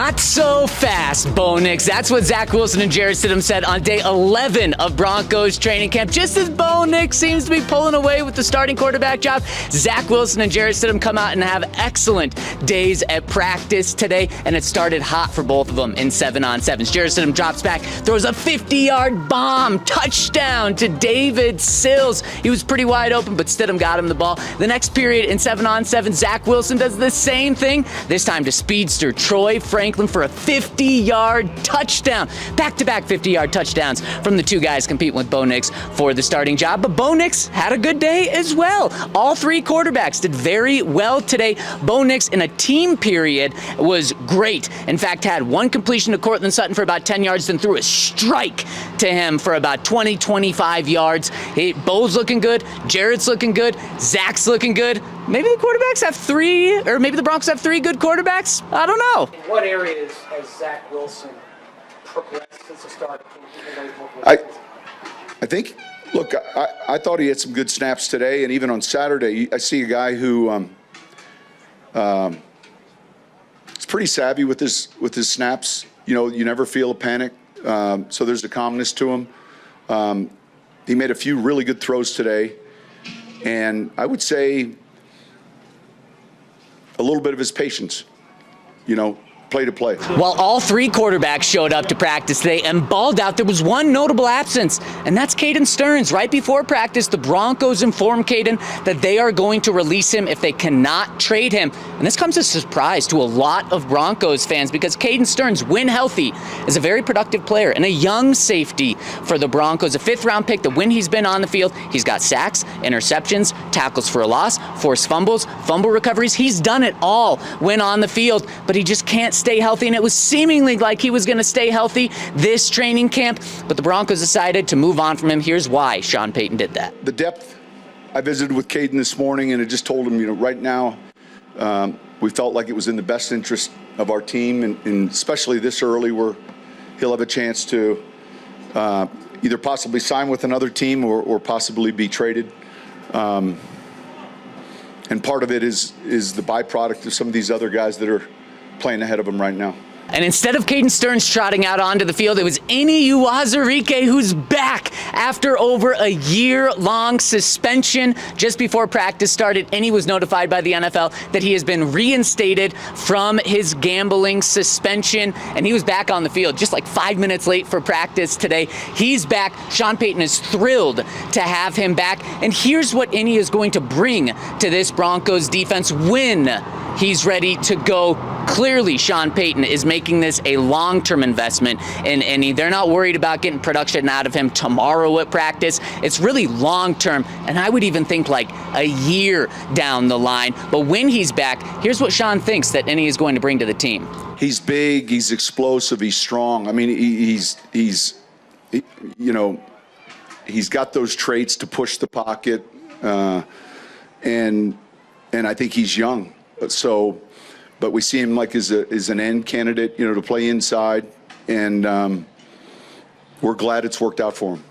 Not so fast, Bo Nix. That's what Zach Wilson and Jarrett Stidham said on day 11 of Broncos training camp. Just as Bo Nix seems to be pulling away with the starting quarterback job, Zach Wilson and Jarrett Stidham come out and have excellent days at practice today, and it started hot for both of them in 7-on-7s. Jarrett Stidham drops back, throws a 50-yard bomb, touchdown to David Sills. He was pretty wide open, but Stidham got him the ball. The next period in 7-on-7, Zach Wilson does the same thing, this time to speedster Troy Franklin for a 50-yard touchdown. Back-to-back 50-yard touchdowns from the two guys competing with Bo Nix for the starting job. But Bo Nix had a good day as well. All three quarterbacks did very well today. Bo Nix in a team period was great. In fact, had one completion to Cortland Sutton for about 10 yards, then threw a strike to him for about 20, 25 yards. Bo's looking good. Jarrett's looking good. Zach's looking good. Maybe the quarterbacks have three, or maybe the Broncos have three good quarterbacks. I don't know. In what areas has Zach Wilson progressed since the start? I think, look, I thought he had some good snaps today, and even on Saturday, I see a guy who is pretty savvy with his snaps. You know, you never feel a panic, so there's a calmness to him. He made a few really good throws today, and I would say a little bit of his patience, you know, play to play. While all three quarterbacks showed up to practice today and balled out, there was one notable absence, and that's Caden Sterns. Right before practice, the Broncos informed Caden that they are going to release him if they cannot trade him. And this comes as a surprise to a lot of Broncos fans because Caden Sterns, when healthy, is a very productive player and a young safety for the Broncos. A fifth-round pick that when he's been on the field, he's got sacks, interceptions, tackles for a loss, forced fumbles, fumble recoveries. He's done it all when on the field, but he just can't stay healthy, and it was seemingly like he was going to stay healthy this training camp, but the Broncos decided to move on from him. Here's why Sean Payton did that. The depth, I visited with Caden this morning, and I just told him, you know, right now we felt like it was in the best interest of our team, and especially this early where he'll have a chance to either possibly sign with another team or possibly be traded. And part of it is the byproduct of some of these other guys that are playing ahead of him right now. And instead of Caden Sterns trotting out onto the field, it was Eyioma Uwazurike who's back after over a year-long suspension. Just before practice started, Eyi was notified by the NFL that he has been reinstated from his gambling suspension, and he was back on the field just like 5 minutes late for practice today. He's back. Sean Payton is thrilled to have him back, and here's what Eyi is going to bring to this Broncos defense when he's ready to go. Clearly, Sean Payton is making this a long-term investment in Eyi. They're not worried about getting production out of him tomorrow at practice. It's really long-term, and I would even think like a year down the line. But when he's back, here's what Sean thinks that Eyi is going to bring to the team. He's big, he's explosive, he's strong. I mean, he's you know, he's got those traits to push the pocket, and I think he's young. So, but we see him like as an end candidate, you know, to play inside, and we're glad it's worked out for him.